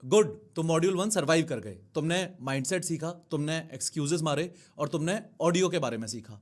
Good, तुम module 1 survive कर गए। तुमने माइंडसेट सीखा, तुमने एक्सक्यूजेस मारे और तुमने ऑडियो के बारे में सीखा।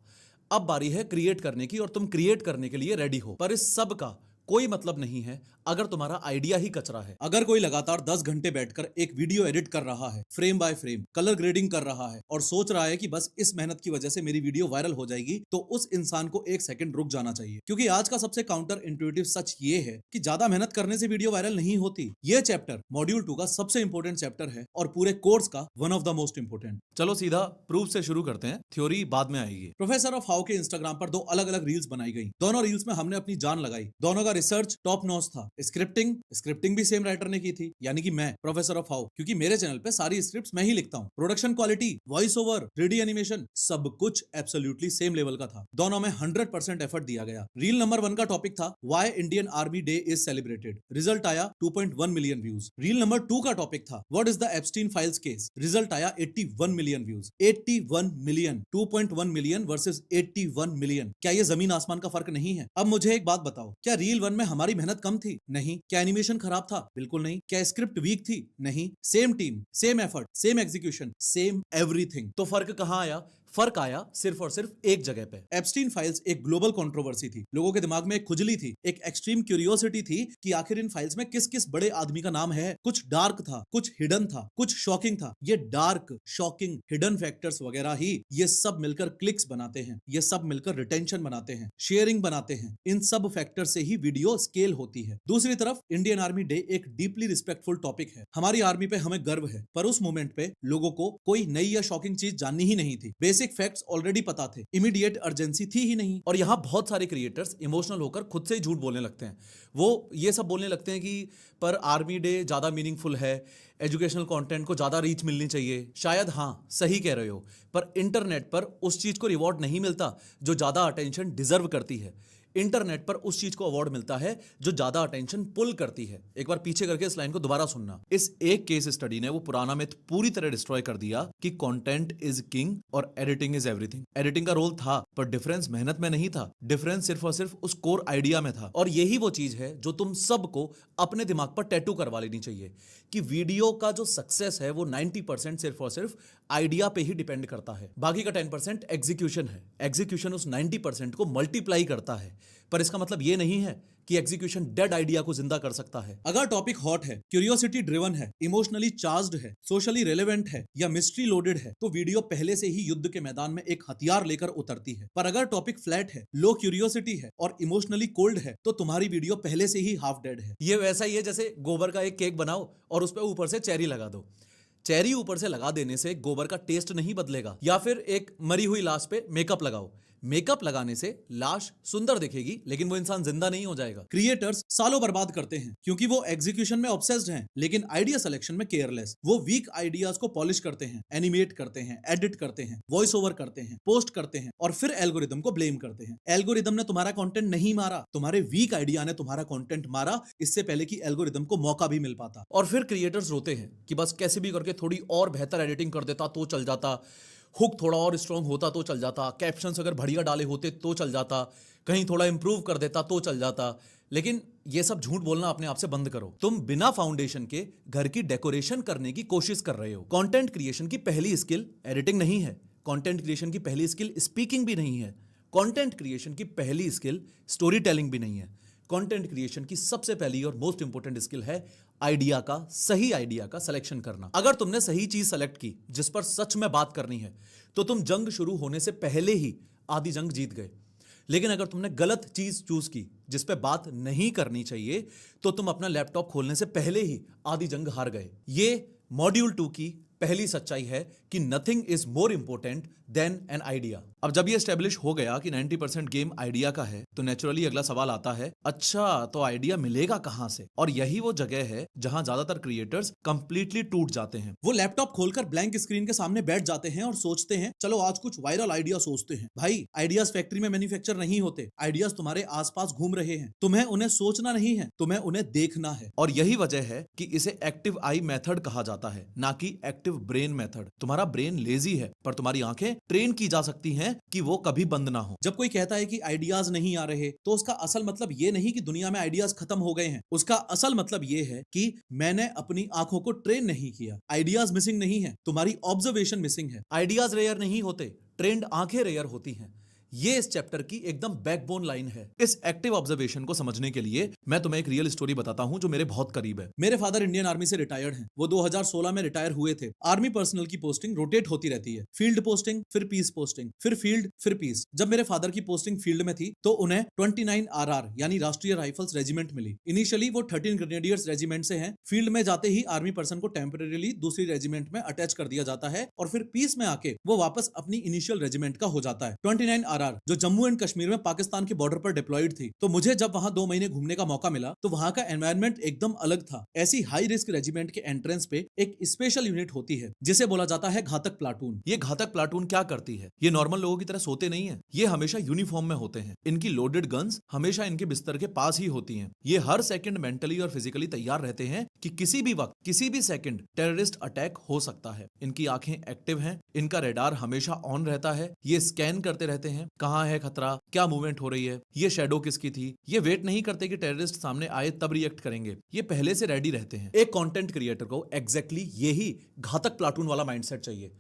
अब बारी है क्रिएट करने की और तुम क्रिएट करने के लिए रेडी हो। पर इस सब का कोई मतलब नहीं है अगर तुम्हारा आइडिया ही कचरा है। अगर कोई लगातार 10 घंटे बैठकर एक वीडियो एडिट कर रहा है, frame by frame colour grading कर रहा है और सोच रहा है कि बस इस मेहनत की वजह से मेरी वीडियो वायरल हो जाएगी, तो उस इंसान को एक सेकंड रुक जाना चाहिए। क्योंकि आज का सबसे काउंटर इंट्यूटिव सच ये है कि ज्यादा मेहनत करने से वीडियो वायरल नहीं होती। ये चैप्टर मॉड्यूल 2 का सबसे इंपॉर्टेंट चैप्टर है और पूरे कोर्स का one of the most important. चलो सीधा प्रूफ से शुरू करते हैं, थ्योरी बाद में आएगी। प्रोफेसर ऑफ हाउ के इंस्टाग्राम पर 2 अलग अलग रील्स बनाई गई। दोनों रील्स में हमने अपनी जान लगाई। दोनों का रिसर्च टॉप नॉच था। स्क्रिप्टिंग भी सेम राइटर ने की थी, यानी कि मैं, प्रोफेसर ऑफ हाउ, क्योंकि मेरे चैनल पे सारी स्क्रिप्ट्स मैं ही लिखता हूँ। Production quality, voice over, 3D animation, सब कुछ एब्सोल्युटली सेम लेवल का था। दोनों में 100% एफर्ट दिया गया। रील नंबर 1 का टॉपिक था why Indian army day is celebrated. Result आया 2.1 मिलियन व्यूज। रील नंबर 2 का टॉपिक था what is the Epstein files case. Result आया 81 million views. 81 million, 2.1 million versus 81 million. क्या ये जमीन आसमान का फर्क नहीं है? अब मुझे एक बात बताओ, क्या रील 1 में हमारी मेहनत कम थी? नहीं। क्या एनिमेशन खराब था? बिल्कुल नहीं। क्या स्क्रिप्ट वीक थी? नहीं। Same team, same effort, same execution, same everything. तो फर्क कहां आया? फर्क आया सिर्फ और सिर्फ एक जगह पे। एप्स्टीन फाइल्स एक ग्लोबल कंट्रोवर्सी थी। लोगों के दिमाग में एक खुजली थी, एक एक्सट्रीम क्यूरियोसिटी थी कि आखिर इन फाइल्स में किस किस बड़े आदमी का नाम है। कुछ डार्क था, कुछ हिडन था, कुछ शॉकिंग था। ये डार्क, शॉकिंग, हिडन फैक्टर्स वगैरह ही ये सब मिलकर क्लिक्स बनाते हैं, ये सब मिलकर रिटेंशन बनाते हैं, शेयरिंग बनाते हैं। इन सब फैक्टर से ही वीडियो स्केल होती है। दूसरी तरफ इंडियन आर्मी डे एक डीपली रिस्पेक्टफुल टॉपिक है। हमारी आर्मी पे हमें गर्व है, पर उस मोमेंट पे लोगों को कोई नई या शॉकिंग चीज जाननी ही नहीं थी। बेसिक फैक्ट्स ऑलरेडी पता थे, इमीडिएट अर्जेंसी थी ही नहीं। और यहां बहुत सारे क्रिएटर्स इमोशनल होकर खुद से ही झूठ बोलने लगते हैं। वो ये सब बोलने लगते हैं कि पर आर्मी डे ज्यादा मीनिंगफुल है, एजुकेशनल कंटेंट को ज्यादा रीच मिलनी चाहिए। शायद हाँ, सही कह रहे हो, पर इंटरनेट पर उस चीज को रिवॉर्ड नहीं मिलता जो ज्यादा अटेंशन डिजर्व करती है। इंटरनेट पर उस चीज को अवार्ड मिलता है जो ज्यादा अटेंशन पुल करती है। एक बार पीछे करके इस लाइन को दोबारा सुनना। इस एक केस स्टडी ने वो पुराना मिथ पूरी तरह डिस्ट्रॉय कर दिया कि कंटेंट इज किंग और एडिटिंग इज एवरीथिंग। एडिटिंग का रोल था, पर डिफरेंस मेहनत में नहीं था। डिफरेंस सिर्फ और सिर्फ उस कोर आइडिया में था। और यही वो चीज है जो तुम सबको अपने दिमाग पर टैटू करवा लेनी चाहिए कि वीडियो का जो सक्सेस है वो 90% सिर्फ और सिर्फ आइडिया पे ही डिपेंड करता है। बाकी का 10% एग्जीक्यूशन है। एग्जीक्यूशन उस 90% को मल्टीप्लाई करता है। पर इसका मतलब यह नहीं है कि एग्जीक्यूशन डेड आइडिया को जिंदा कर सकता है। अगर टॉपिक हॉट है, क्यूरियोसिटी ड्रिवन है, इमोशनली चार्ज्ड है, सोशली रेलेवेंट है या मिस्ट्री लोडेड है, तो वीडियो पहले से ही युद्ध के मैदान में एक हथियार लेकर उतरती है। पर अगर टॉपिक फ्लैट है, लो क्यूरियोसिटी है और इमोशनली कोल्ड है, तो तुम्हारी वीडियो पहले से ही हाफ डेड है। ये वैसा ही है जैसे गोबर का एक केक बनाओ और उस पर ऊपर से चेरी लगा दो। चेरी ऊपर से लगा देने से गोबर का टेस्ट नहीं बदलेगा। या फिर एक मरी हुई लाश पे मेकअप लगाओ, मेकअप लगाने से लाश सुंदर दिखेगी लेकिन वो इंसान जिंदा नहीं हो जाएगा। क्रिएटर्स सालों बर्बाद करते हैं क्योंकि वो एग्जीक्यूशन में ऑब्सेस्ड हैं, लेकिन आइडिया सिलेक्शन में केयरलेस। वो वीक आइडियाज को पॉलिश करते हैं, एनिमेट करते हैं, एडिट करते हैं, वॉइस ओवर करते हैं, पोस्ट करते हैं और फिर एल्गोरिदम को ब्लेम करते हैं। एल्गोरिदम ने तुम्हारा कंटेंट नहीं मारा, तुम्हारे वीक आइडिया ने तुम्हारा कंटेंट मारा, इससे पहले कि एल्गोरिदम को मौका भी मिल पाता। और फिर क्रिएटर्स रोते हैं कि बस कैसे भी करके थोड़ी और बेहतर एडिटिंग कर देता तो चल जाता, हुक थोड़ा और स्ट्रॉन्ग होता तो चल जाता, कैप्शंस अगर बढ़िया डाले होते तो चल जाता, कहीं थोड़ा इंप्रूव कर देता तो चल जाता। लेकिन ये सब झूठ बोलना अपने आप से बंद करो। तुम बिना फाउंडेशन के घर की डेकोरेशन करने की कोशिश कर रहे हो। कंटेंट क्रिएशन की पहली स्किल एडिटिंग नहीं है। कंटेंट क्रिएशन की पहली स्किल स्पीकिंग भी नहीं है। कंटेंट क्रिएशन की पहली स्किल स्टोरी टेलिंग भी नहीं है। कंटेंट क्रिएशन की सबसे पहली और मोस्ट इंपोर्टेंट स्किल है आइडिया का, सही आइडिया का सिलेक्शन करना। अगर तुमने सही चीज सेलेक्ट की जिस पर सच में बात करनी है, तो तुम जंग शुरू होने से पहले ही आधी जंग जीत गए। लेकिन अगर तुमने गलत चीज चूज की जिस पे बात नहीं करनी चाहिए, तो तुम अपना लैपटॉप खोलने से पहले ही आधी जंग हार गए। ये मॉड्यूल 2 की पहली सच्चाई है कि nothing is more important than an idea. अब जब ये एस्टेब्लिश हो गया कि 90% गेम आइडिया का है, तो नेचुरली अगला सवाल आता है, अच्छा तो आइडिया मिलेगा कहां से? और यही वो जगह है जहां ज्यादातर क्रिएटर्स कंप्लीटली टूट जाते हैं। वो लैपटॉप खोलकर ब्लैंक स्क्रीन के सामने बैठ जाते हैं और सोचते हैं चलो आज कुछ वायरल आइडिया सोचते हैं। भाई, आइडियाज फैक्ट्री में मैन्युफैक्चर नहीं होते, आइडियाज तुम्हारे आसपास घूम रहे हैं। तुम्हें उन्हें सोचना नहीं है, तुम्हें उन्हें देखना है। और यही वजह है कि इसे एक्टिव आई मेथड कहा जाता है, ना कि एक्टिव ब्रेन मेथड। तुम्हारा ब्रेन लेजी है, पर तुम्हारी आंखें ट्रेन की जा सकती हैं हैं कि वो कभी बंद ना हो। जब कोई कहता है कि आइडियाज नहीं आ रहे, तो उसका असल मतलब ये नहीं कि दुनिया में आइडियाज खत्म हो गए हैं। उसका असल मतलब ये है कि मैंने अपनी आंखों को ट्रेन नहीं किया। आइडियाज मिसिंग नहीं है, तुम्हारी ऑब्जर्वेशन मिसिंग है। आइडियाज रेयर नहीं होते, ट्रेंड आंखें रेयर होती हैं। ये इस चैप्टर की एकदम बैकबोन लाइन है। इस एक्टिव ऑब्जर्वेशन को समझने के लिए मैं तुम्हें एक रियल स्टोरी बताता हूं जो मेरे बहुत करीब है। मेरे फादर इंडियन आर्मी से रिटायर्ड हैं। वो 2016 में रिटायर हुए थे। आर्मी पर्सनल की पोस्टिंग रोटेट होती रहती है। फील्ड पोस्टिंग, फिर पीस पोस्टिंग, फिर फील्ड, फिर पीस। जब मेरे फादर की पोस्टिंग फील्ड में थी तो उन्हें 29 RR यानी राष्ट्रीय राइफल्स रेजिमेंट मिली। इनिशियली वो 13 ग्रेनेडियर्स रेजिमेंट से हैं। फील्ड में जाते ही आर्मी पर्सन को टेम्परेरीली दूसरी रेजिमेंट में अटैच कर दिया जाता है और फिर पीस में आके वो वापस अपनी इनिशियल रेजिमेंट का हो जाता है। 29 RR जो जम्मू एंड कश्मीर में पाकिस्तान के बॉर्डर पर डिप्लॉयड थी। तो मुझे जब वहां 2 महीने घूमने का मौका मिला तो वहां का एनवायरनमेंट एकदम अलग था। ऐसी हाई रिस्क रेजिमेंट के एंट्रेंस पे एक स्पेशल यूनिट होती है जिसे बोला जाता है घातक प्लाटून। ये घातक प्लाटून क्या करती है? ये नॉर्मल लोगों की तरह सोते नहीं है। ये हमेशा यूनिफॉर्म में होते हैं। इनकी लोडेड गन्स हमेशा इनके बिस्तर के पास ही होती हैं। ये हर सेकंड मेंटली और फिजिकली तैयार रहते हैं कि किसी भी वक्त, किसी भी सेकंड टेररिस्ट अटैक हो सकता है। इनकी आंखें एक्टिव हैं, इनका रेडार हमेशा ऑन रहता है। ये स्कैन करते रहते हैं कहां है खतरा, क्या मूवमेंट हो रही है, ये शैडो किसकी थी। ये वेट नहीं करते कि टेररिस्ट सामने आए तब रिएक्ट करेंगे। ये पहले से रेडी रहते हैं। एक कंटेंट क्रिएटर को एग्जैक्टली यही घातक प्लाटून वाला माइंडसेट चाहिए।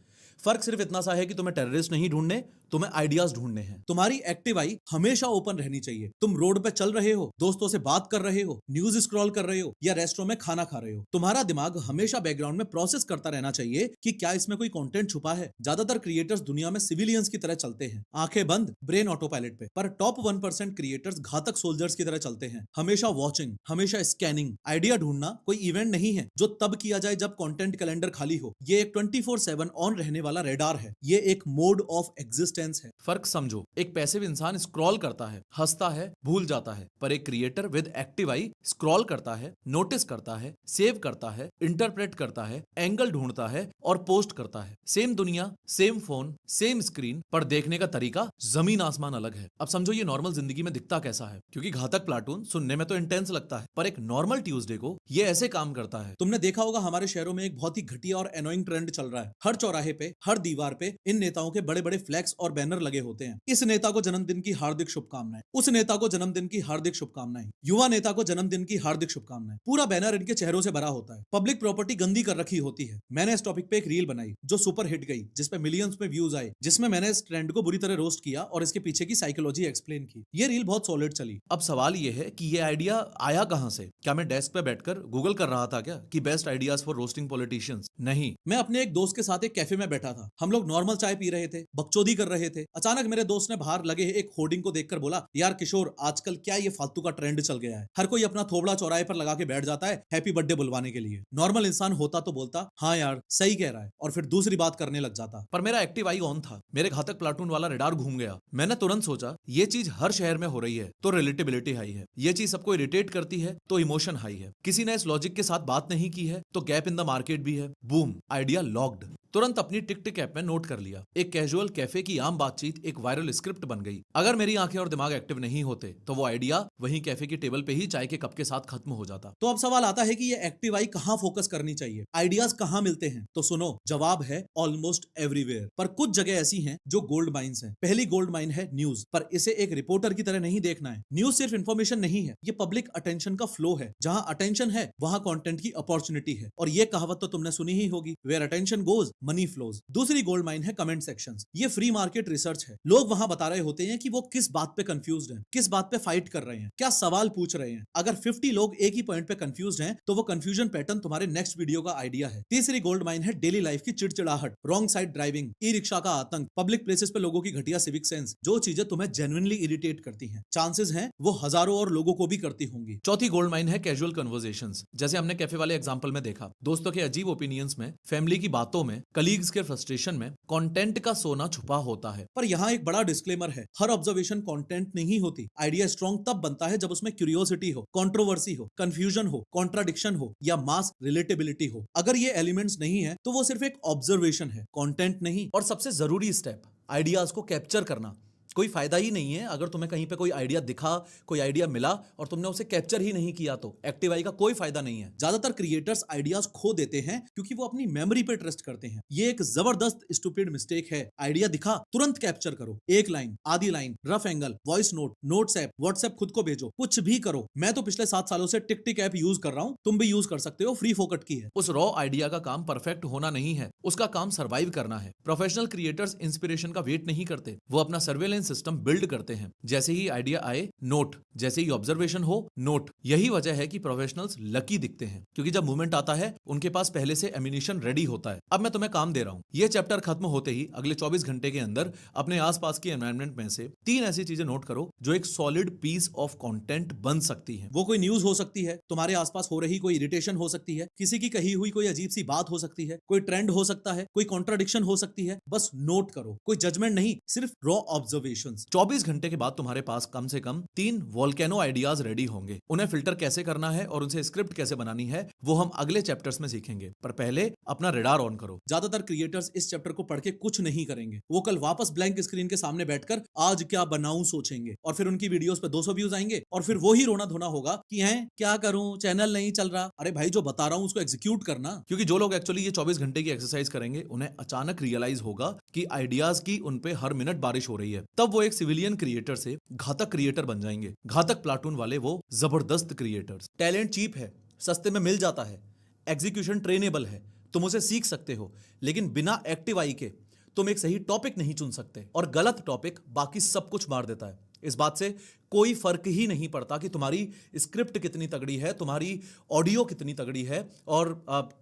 फर्क सिर्फ इतना सा है कि तुम्हें टेररिस्ट नहीं ढूंढने, तुम्हें आइडियाज ढूंढने हैं। तुम्हारी एक्टिव आई हमेशा ओपन रहनी चाहिए। तुम रोड पे चल रहे हो, दोस्तों से बात कर रहे हो, न्यूज स्क्रॉल कर रहे हो या रेस्टोरेंट में खाना खा रहे हो, तुम्हारा दिमाग हमेशा बैकग्राउंड में प्रोसेस करता रहना चाहिए कि क्या इसमें कोई कंटेंट छुपा है। ज्यादातर क्रिएटर्स दुनिया में सिविलियंस की तरह चलते हैं, आंखें बंद, ब्रेन ऑटो पायलट पे। पर टॉप 1% क्रिएटर्स घातक सोल्जर्स की तरह चलते हैं, हमेशा वॉचिंग, हमेशा स्कैनिंग। आइडिया ढूंढना कोई इवेंट नहीं है जो तब किया जाए जब कंटेंट कैलेंडर खाली हो। ये एक 24/7 ऑन रहने वाला रेडार है। ये एक मोड ऑफ एग्जिस्टेंस है। फर्क समझो, एक पैसिव इंसान स्क्रॉल करता है, हंसता है, भूल जाता है। पर एक creator with active I scroll करता है, नोटिस करता है, सेव करता है, इंटरप्रेट करता है, एंगल ढूंढता है और पोस्ट करता है। सेम दुनिया, सेम फोन, सेम स्क्रीन, पर देखने का तरीका जमीन आसमान अलग है। अब समझो ये नॉर्मल जिंदगी में दिखता कैसा है, क्योंकि घातक प्लाटून सुनने में तो इंटेंस लगता है, पर एक नॉर्मल ट्यूसडे को ये ऐसे काम करता है। तुमने देखा होगा हमारे शहरों में एक बहुत ही घटिया और एनोइंग ट्रेंड चल रहा है। हर चौराहे पे, हर दीवार पे इन नेताओं के बड़े बड़े फ्लैक्स और बैनर लगे होते हैं। इस नेता को जन्मदिन की हार्दिक शुभकामनाएं, उस नेता को जन्मदिन की हार्दिक शुभकामनाएं, युवा नेता को जन्मदिन की हार्दिक शुभकामनाएं। पूरा बैनर इनके चेहरों से भरा होता है। पब्लिक प्रॉपर्टी गंदी कर रखी होती है। मैंने इस टॉपिक पे एक रील बनाई जो सुपर हिट गई, जिसपे मिलियंस में व्यूज आए, जिसमें मैंने इस ट्रेंड को बुरी तरह रोस्ट किया और इसके पीछे की साइकोलॉजी एक्सप्लेन की। ये रील बहुत सॉलिड चली। अब सवाल ये है कि ये आइडिया आया कहां से? क्या मैं डेस्क पे बैठकर गूगल कर रहा था क्या कि best ideas for roasting politicians? नहीं, मैं अपने एक दोस्त के साथ एक कैफे में बैठा था। हम लोग नॉर्मल चाय पी रहे थे, बकचोदी कर रहे थे। अचानक मेरे दोस्त ने बाहर लगे एक होर्डिंग को देखकर बोला, यार किशोर, आजकल क्या ये फालतू का ट्रेंड चल गया है। हर कोई अपना थोबड़ा चौराहे पर लगा के बैठ जाता है हैप्पी बर्थडे बुलवाने के लिए। नॉर्मल इंसान होता तो बोलता हाँ यार सही कह रहा है, और फिर दूसरी बात करने लग जाता। पर मेरा एक्टिव आई ऑन था, मेरे घातक प्लाटून वाला रेडार घूम गया। मैंने तुरंत सोचा ये चीज हर शहर में हो रही है तो रिलेटेबिलिटी हाई है। ये चीज सबको इरिटेट करती है तो इमोशन हाई है। किसी ने इस लॉजिक के साथ बात नहीं की है तो गैप इन द मार्केट भी है। Boom, idea locked. तुरंत अपनी टिक टिक ऐप में नोट कर लिया। एक कैजुअल कैफे की आम बातचीत एक वायरल स्क्रिप्ट बन गई। अगर मेरी आंखें और दिमाग एक्टिव नहीं होते तो वो आइडिया वहीं कैफे की टेबल पे ही चाय के कप के साथ खत्म हो जाता। तो अब सवाल आता है कि ये एक्टिव आई कहां फोकस करनी चाहिए, आइडियाज कहां मिलते हैं? तो सुनो, जवाब है ऑलमोस्ट एवरीवेयर। पर कुछ जगह ऐसी हैं जो गोल्ड माइंस हैं। पहली गोल्ड माइन है न्यूज, पर इसे एक रिपोर्टर की तरह नहीं देखना है। न्यूज सिर्फ इंफॉर्मेशन नहीं है, ये पब्लिक अटेंशन का फ्लो है। जहां अटेंशन है वहां कंटेंट की अपॉर्चुनिटी है। और ये कहावत तो तुमने सुनी ही होगी, where attention goes money flows. दूसरी गोल्ड माइन है कमेंट सेक्शंस। ये फ्री मार्केट रिसर्च है। लोग वहां बता रहे होते हैं कि वो किस बात पे कंफ्यूज्ड हैं, किस बात पे फाइट कर रहे हैं, क्या सवाल पूछ रहे हैं। अगर 50 लोग एक ही पॉइंट पे कंफ्यूज्ड हैं तो वो कंफ्यूजन पैटर्न तुम्हारे नेक्स्ट वीडियो का आइडिया है। तीसरी गोल्ड माइन है डेली लाइफ की चिड़चिड़ाहट, wrong side driving, e rickshaw का आतंक, पब्लिक प्लेसेस पे लोगों की घटिया सिविक सेंस, जो चीजें तुम्हें जेन्युइनली इरिटेट करती हैं। चांसेस हैं वो हजारों और लोगों को भी करती होंगी। चौथी गोल्ड माइन है कैजुअल कन्वर्सेशंस। जैसे हमने कैफे वाले एग्जांपल में देखा, दोस्तों के अजीब ओपिनियंस में, फैमिली की बातों में, कलीग्स के फ्रस्ट्रेशन में कंटेंट का सोना छुपा होता है। पर यहाँ एक बड़ा डिस्क्लेमर है, हर ऑब्जर्वेशन कंटेंट नहीं होती। आइडिया स्ट्रॉन्ग तब बनता है जब उसमें क्यूरियोसिटी हो, कंट्रोवर्सी हो, कंफ्यूजन हो, कॉन्ट्राडिक्शन हो या मास रिलेटेबिलिटी हो। अगर ये एलिमेंट्स नहीं है तो वो सिर्फ एक ऑब्जर्वेशन है, कंटेंट नहीं। और सबसे जरूरी स्टेप, आइडियाज को कैप्चर करना। कोई फायदा ही नहीं है अगर तुम्हें कहीं पे कोई आइडिया दिखा, कोई आइडिया मिला और तुमने उसे कैप्चर ही नहीं किया तो एक्टिव आई का कोई फायदा नहीं है। ज्यादातर क्रिएटर्स आइडियाज खो देते हैं क्योंकि वो अपनी मेमोरी पे ट्रस्ट करते हैं। ये एक जबरदस्त स्टूपिड मिस्टेक है। आइडिया दिखा, तुरंत कैप्चर करो, एक लाइन, आधी line, rough angle, voice note, notes app, WhatsApp खुद को भेजो, कुछ भी करो। मैं तो पिछले 7 सालों से टिक टिक ऐप यूज कर रहा हूं, तुम भी यूज कर सकते हो, फ्री फोकट की है। उस रॉ आइडिया का काम परफेक्ट होना नहीं है, उसका काम सर्वाइव करना है। प्रोफेशनल क्रिएटर्स इंस्पिरेशन का वेट नहीं करते, वो अपना सर्वेलेंस सिस्टम बिल्ड करते हैं। जैसे ही आइडिया आए, नोट, जैसे ही ऑब्जर्वेशन हो, नोट। यही वजह है कि प्रोफेशनल्स लकी दिखते हैं, क्योंकि जब मूवमेंट आता है उनके पास पहले से एमिनिशन रेडी होता है। अब मैं तुम्हें काम दे रहा हूं, ये चैप्टर खत्म होते ही अगले 24 घंटे के अंदर अपने आसपास की एनवायरनमेंट में से 3 ऐसी चीजें नोट करो जो एक सॉलिड पीस ऑफ कंटेंट बन सकती है। वो कोई न्यूज हो सकती है, तुम्हारे आसपास हो रही कोई इरिटेशन हो सकती है, किसी की कही हुई कोई अजीब सी बात हो सकती है, कोई ट्रेंड हो सकता है, कोई कॉन्ट्राडिक्शन हो सकती है। बस नोट करो, कोई जजमेंट नहीं, सिर्फ रॉ ऑब्जर्वेशंस। 24 घंटे के बाद तुम्हारे पास कम से कम 3 वोल्केनो आइडियाज रेडी होंगे। उन्हें फिल्टर कैसे करना है और उनसे स्क्रिप्ट कैसे बनानी है वो हम अगले चैप्टर्स में सीखेंगे, पर पहले अपना रडार ऑन करो। ज्यादातर क्रिएटर्स इस चैप्टर को पढ़ के कुछ नहीं करेंगे, वो कल वापस ब्लैंक स्क्रीन के सामने बैठकर आज क्या बनाऊं सोचेंगे, और फिर उनकी वीडियोस पे 200 व्यूज आएंगे और फिर वो ही रोना धोना होगा कि हैं क्या करूं, चैनल नहीं चल रहा। अरे भाई, जो बता रहा हूं उसको एग्जीक्यूट करना। क्योंकि जो लोग एक्चुअली ये 24 घंटे की एक्सरसाइज करेंगे उन्हें अचानक रियलाइज होगा कि आइडियाज की उन पे हर मिनट बारिश हो रही है। तब वो एक सिविलियन क्रिएटर से घातक क्रिएटर बन जाएंगे। घातक प्लाटून वाले वो जबरदस्त क्रिएटर्स। टैलेंट चीप है, सस्ते में मिल जाता है, एग्जीक्यूशन ट्रेनेबल है, तुम उसे सीख सकते हो, लेकिन बिना एक्टिव आई के तुम एक सही टॉपिक नहीं चुन सकते, और गलत टॉपिक बाकी सब कुछ मार देता है। इस बात से कोई फर्क ही नहीं पड़ता कि तुम्हारी स्क्रिप्ट कितनी तगड़ी है, तुम्हारी ऑडियो कितनी तगड़ी है और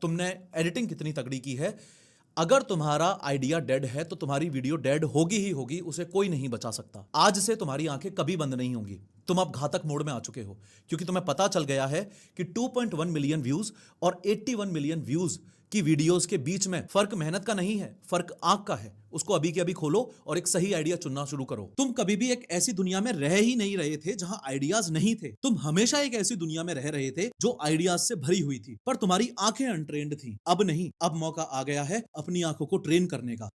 तुमने एडिटिंग कितनी तगड़ी की है। अगर तुम्हारा आइडिया डेड है तो तुम्हारी वीडियो डेड होगी ही होगी, उसे कोई नहीं बचा सकता। आज से तुम्हारी आंखें कभी बंद नहीं होंगी। तुम अब घातक मोड में आ चुके हो, क्योंकि तुम्हें पता चल गया है कि 2.1 मिलियन व्यूज और 81 मिलियन व्यूज की वीडियोस के बीच में फर्क मेहनत का नहीं है, फर्क आंख का है। उसको अभी के अभी खोलो और एक सही आइडिया चुनना शुरू करो। तुम कभी भी एक ऐसी दुनिया में रह ही नहीं रहे थे जहां आइडियाज नहीं थे। तुम हमेशा एक ऐसी दुनिया में रह रहे थे जो आइडियाज से भरी हुई थी, पर तुम्हारी आंखें अनट्रेन्ड थी। अब नहीं, अब मौका आ गया है अपनी आंखों को ट्रेन करने का।